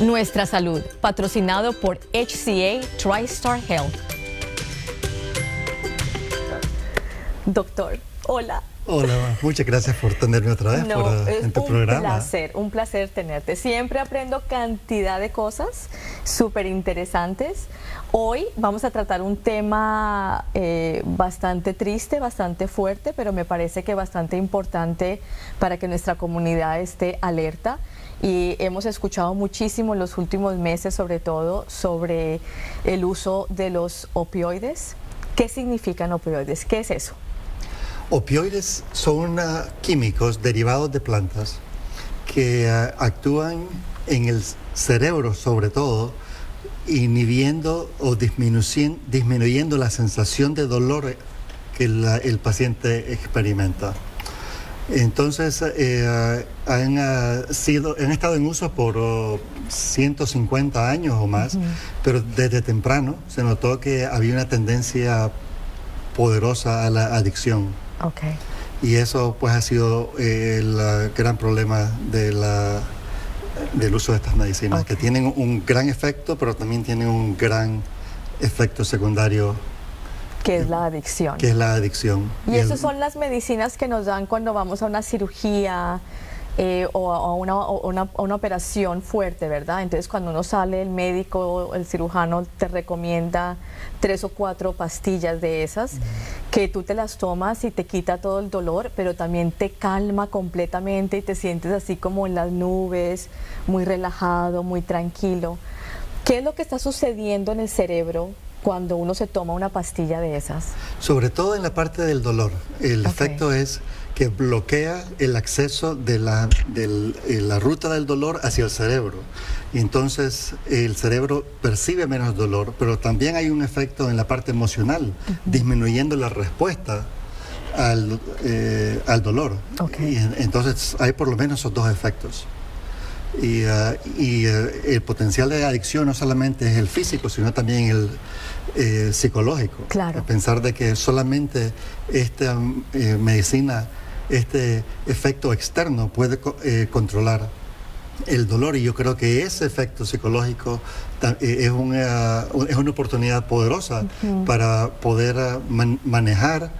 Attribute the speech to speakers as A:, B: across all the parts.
A: Nuestra salud, patrocinado por HCA TriStar Health. Doctor, hola.
B: Hola, muchas gracias por tenerme otra vez en tu programa.
A: Un placer tenerte. Siempre aprendo cantidad de cosas súper interesantes. Hoy vamos a tratar un tema bastante triste, bastante fuerte, pero me parece que bastante importante para que nuestra comunidad esté alerta. Y hemos escuchado muchísimo en los últimos meses, sobre todo, sobre el uso de los opioides. ¿Qué significan opioides? ¿Qué es eso?
B: Opioides son químicos derivados de plantas que actúan en el cerebro, sobre todo, inhibiendo o disminuyendo la sensación de dolor que el paciente experimenta. Entonces, han estado en uso por 150 años o más, pero desde temprano se notó que había una tendencia poderosa a la adicción.
A: Okay.
B: Y eso pues ha sido el gran problema del uso de estas medicinas, que tienen un gran efecto, pero también tienen un gran efecto secundario.
A: Que es la adicción.
B: Que es la adicción.
A: Y esas son las medicinas que nos dan cuando vamos a una cirugía o a una operación fuerte, ¿verdad? Entonces cuando uno sale, el médico, el cirujano te recomienda 3 o 4 pastillas de esas, que tú te las tomas y te quita todo el dolor, pero también te calma completamente y te sientes así como en las nubes, muy relajado, muy tranquilo. ¿Qué es lo que está sucediendo en el cerebro cuando uno se toma una pastilla de esas?
B: Sobre todo en la parte del dolor. El efecto es que bloquea el acceso de la ruta del dolor hacia el cerebro. Y entonces el cerebro percibe menos dolor, pero también hay un efecto en la parte emocional, disminuyendo la respuesta al dolor. Y entonces hay por lo menos esos dos efectos. Y el potencial de adicción no solamente es el físico, sino también el psicológico.
A: Claro.
B: Pensar de que solamente esta medicina, este efecto externo puede controlar el dolor, y yo creo que ese efecto psicológico es una oportunidad poderosa para poder manejar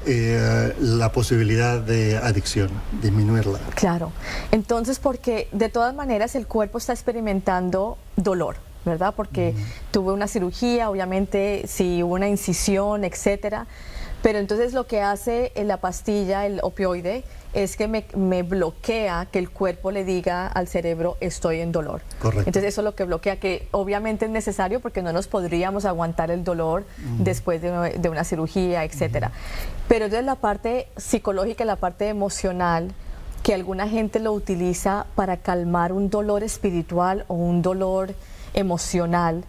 B: la posibilidad de adicción, disminuirla.
A: Claro. Entonces, porque de todas maneras el cuerpo está experimentando dolor, ¿verdad? Porque tuve una cirugía, obviamente, si hubo una incisión, etcétera. Pero entonces lo que hace la pastilla, el opioide, es que me bloquea que el cuerpo le diga al cerebro estoy en dolor.
B: Correcto.
A: Entonces eso es lo que bloquea, que obviamente es necesario porque no nos podríamos aguantar el dolor después de una cirugía, etcétera. Pero entonces la parte psicológica, la parte emocional, que alguna gente lo utiliza para calmar un dolor espiritual o un dolor emocional,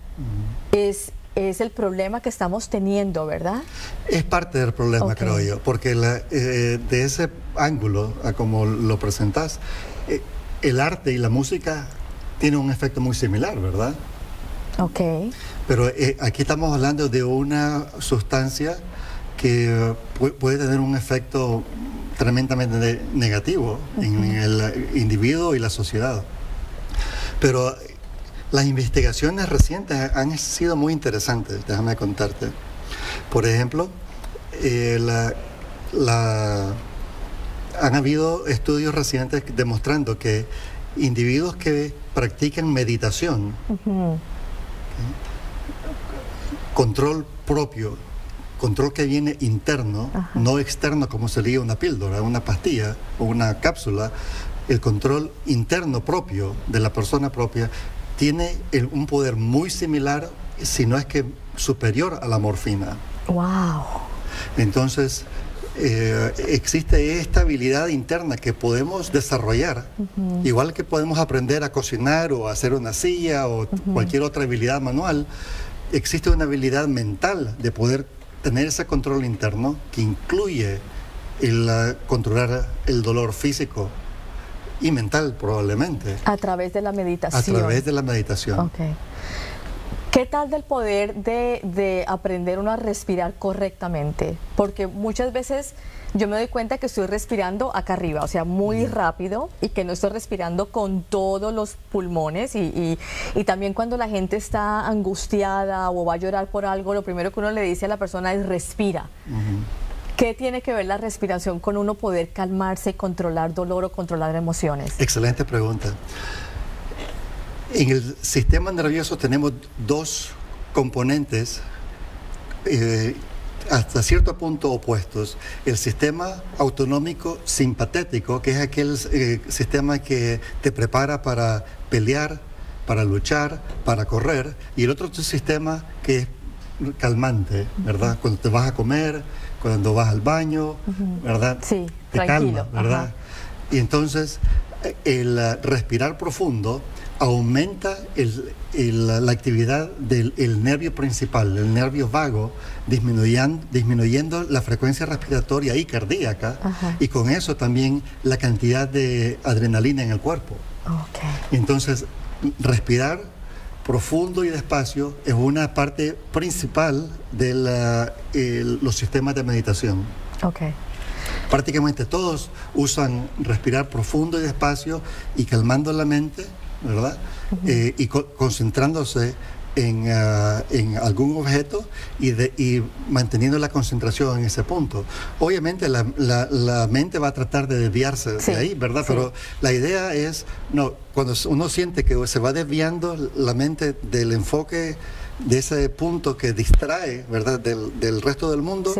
A: es el problema que estamos teniendo, ¿verdad? Es
B: parte del problema, creo yo, porque de ese ángulo, como lo presentás, el arte y la música tienen un efecto muy similar, ¿verdad? Pero aquí estamos hablando de una sustancia que puede tener un efecto tremendamente negativo en el individuo y la sociedad. Pero las investigaciones recientes han sido muy interesantes, déjame contarte. Por ejemplo, han habido estudios recientes demostrando que individuos que practican meditación, control propio, control que viene interno, no externo como sería una píldora, una pastilla o una cápsula, el control interno propio de la persona propia tiene un poder muy similar, si no es que superior a la morfina.
A: ¡Wow!
B: Entonces, existe esta habilidad interna que podemos desarrollar, igual que podemos aprender a cocinar o a hacer una silla o cualquier otra habilidad manual. Existe una habilidad mental de poder tener ese control interno que incluye el controlar el dolor físico y mental, probablemente.
A: A través de la meditación.
B: A través de la meditación.
A: ¿Qué tal del poder de aprender uno a respirar correctamente? Porque muchas veces yo me doy cuenta que estoy respirando acá arriba, o sea, muy rápido, y que no estoy respirando con todos los pulmones. Y también cuando la gente está angustiada o va a llorar por algo, lo primero que uno le dice a la persona es respira. ¿Qué tiene que ver la respiración con uno poder calmarse y controlar dolor o controlar emociones?
B: Excelente pregunta. En el sistema nervioso tenemos dos componentes hasta cierto punto opuestos. El sistema autonómico simpatético, que es aquel sistema que te prepara para pelear, para luchar, para correr, y el otro sistema que es calmante, ¿verdad? Cuando te vas a comer, cuando vas al baño, ¿verdad?
A: Sí,
B: te
A: tranquilo,
B: calma, ¿verdad? Y entonces el respirar profundo aumenta la actividad del nervio principal, el nervio vago, disminuyendo la frecuencia respiratoria y cardíaca, y con eso también la cantidad de adrenalina en el cuerpo. Entonces, respirar profundo y despacio es una parte principal de los sistemas de meditación. Prácticamente todos usan respirar profundo y despacio y calmando la mente, ¿verdad? Y concentrándose en algún objeto y manteniendo la concentración en ese punto. Obviamente la mente va a tratar de desviarse de ahí, ¿verdad? Sí. Pero la idea es, cuando uno siente que se va desviando la mente del enfoque de ese punto que distrae, ¿verdad?, del resto del mundo,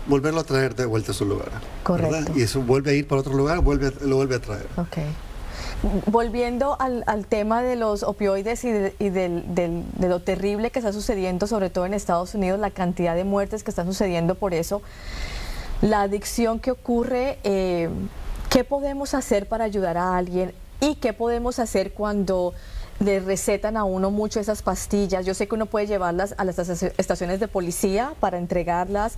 B: volverlo a traer de vuelta a su lugar.
A: Correcto.
B: ¿Verdad? Y eso vuelve a ir para otro lugar, lo vuelve a traer.
A: Volviendo al tema de los opioides y de lo terrible que está sucediendo, sobre todo en Estados Unidos, la cantidad de muertes que están sucediendo por eso, la adicción que ocurre, ¿qué podemos hacer para ayudar a alguien? ¿Y qué podemos hacer cuando le recetan a uno mucho esas pastillas? Yo sé que uno puede llevarlas a las estaciones de policía para entregarlas.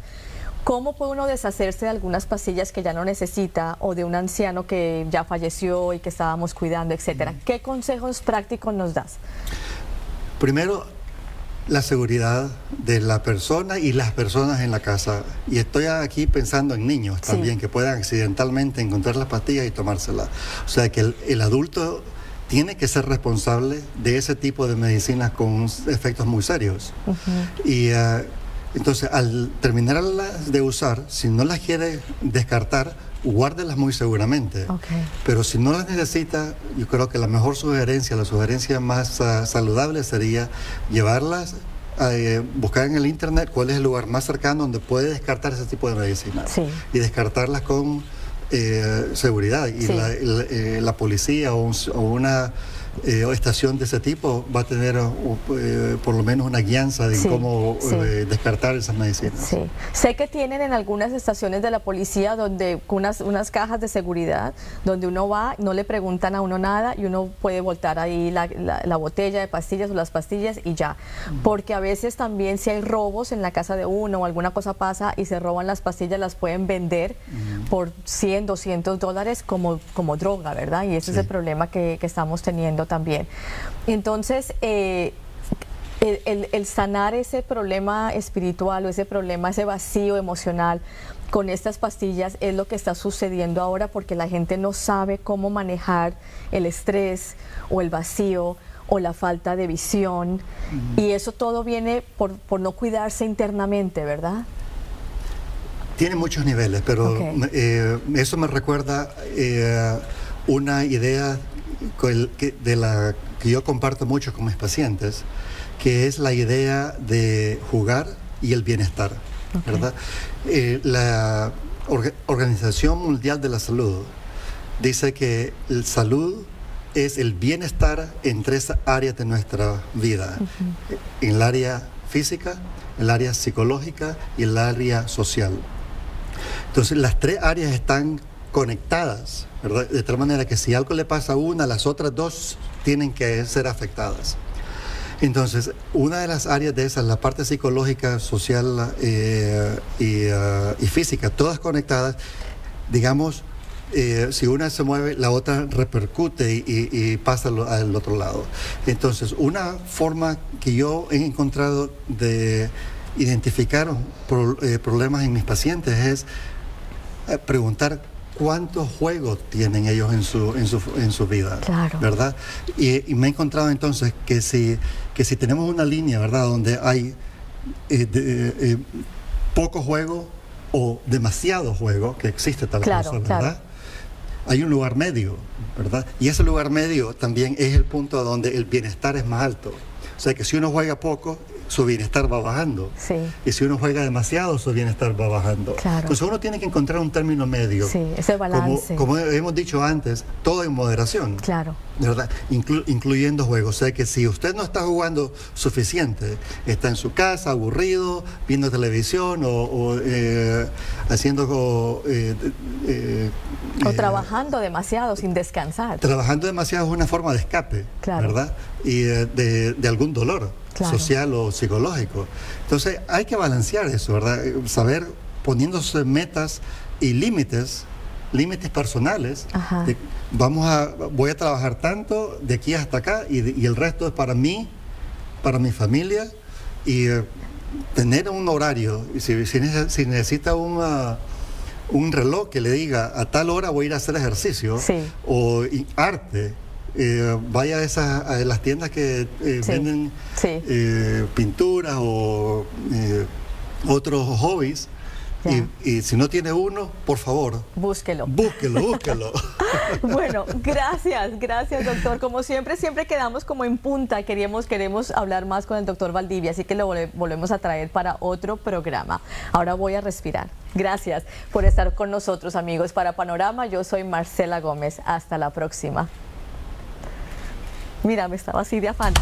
A: ¿Cómo puede uno deshacerse de algunas pastillas que ya no necesita, o de un anciano que ya falleció y que estábamos cuidando, etcétera? ¿Qué consejos prácticos nos das?
B: Primero, la seguridad de la persona y las personas en la casa. Y estoy aquí pensando en niños también, que puedan accidentalmente encontrar las pastillas y tomárselas. O sea que el adulto tiene que ser responsable de ese tipo de medicinas con efectos muy serios. Y entonces, al terminarlas de usar, si no las quiere descartar, guárdelas muy seguramente. Pero si no las necesita, yo creo que la mejor sugerencia, la sugerencia más saludable sería llevarlas, buscar en el internet cuál es el lugar más cercano donde puede descartar ese tipo de medicinas. Y descartarlas con seguridad. Y la policía o una estación de ese tipo va a tener por lo menos una guianza de cómo descartar esas medicinas.
A: Sé que tienen en algunas estaciones de la policía donde unas cajas de seguridad donde uno va, no le preguntan a uno nada y uno puede voltar ahí la botella de pastillas o las pastillas y ya. Porque a veces también si hay robos en la casa de uno o alguna cosa pasa y se roban las pastillas, las pueden vender por $100, $200 como droga, ¿verdad? Y ese es el problema que estamos teniendo también. Entonces, el sanar ese problema espiritual o ese problema, ese vacío emocional con estas pastillas es lo que está sucediendo ahora, porque la gente no sabe cómo manejar el estrés o el vacío o la falta de visión, y eso todo viene por no cuidarse internamente, ¿verdad?
B: Tiene muchos niveles, pero eso me recuerda una idea que yo comparto mucho con mis pacientes, que es la idea de jugar y el bienestar, ¿verdad? La Organización Mundial de la Salud dice que la salud es el bienestar en 3 áreas de nuestra vida, en el área física, el área psicológica y el área social. Entonces las 3 áreas están conectadas, ¿verdad? De tal manera que si algo le pasa a una, las otras 2 tienen que ser afectadas. Entonces, una de las áreas de esas, la parte psicológica, social y física, todas conectadas, digamos, si una se mueve, la otra repercute y pasa al otro lado. Entonces, una forma que yo he encontrado de identificar problemas en mis pacientes es preguntar cuántos juegos tienen ellos en su vida,
A: claro,
B: ¿verdad? Y me he encontrado entonces que si tenemos una línea, ¿verdad?, donde hay poco juego o demasiado juego, que existe tal
A: claro,
B: cosa, ¿verdad?
A: Claro.
B: Hay un lugar medio, ¿verdad? Y ese lugar medio también es el punto donde el bienestar es más alto. O sea que si uno juega poco, su bienestar va bajando.
A: Sí.
B: Y si uno juega demasiado, su bienestar va bajando.
A: Claro.
B: Entonces uno tiene que encontrar un término medio.
A: Sí, ese balance.
B: Como hemos dicho antes, todo en moderación.
A: Claro.
B: ¿Verdad? Incluyendo juegos. O sea que si usted no está jugando suficiente, está en su casa, aburrido, viendo televisión o haciendo...
A: o trabajando demasiado sin descansar.
B: Trabajando demasiado es una forma de escape,
A: claro,
B: ¿verdad? Y de algún dolor, claro, social o psicológico. Entonces hay que balancear eso, ¿verdad? Saber, poniéndose metas y límites personales. Voy a trabajar tanto de aquí hasta acá y el resto es para mí, para mi familia, y tener un horario. Y si necesita un reloj que le diga a tal hora voy a ir a hacer ejercicio,
A: sí,
B: o arte, vaya a las tiendas que
A: sí,
B: venden
A: sí,
B: pinturas o otros hobbies. Y si no tiene uno, por favor,
A: búsquelo. Bueno, gracias doctor. Como siempre quedamos como en punta. Queremos hablar más con el doctor Valdivia, así que lo volvemos a traer para otro programa. Ahora voy a respirar. Gracias por estar con nosotros, amigos. Para Panorama, yo soy Marcela Gómez. Hasta la próxima. Mira, me estaba así de afán.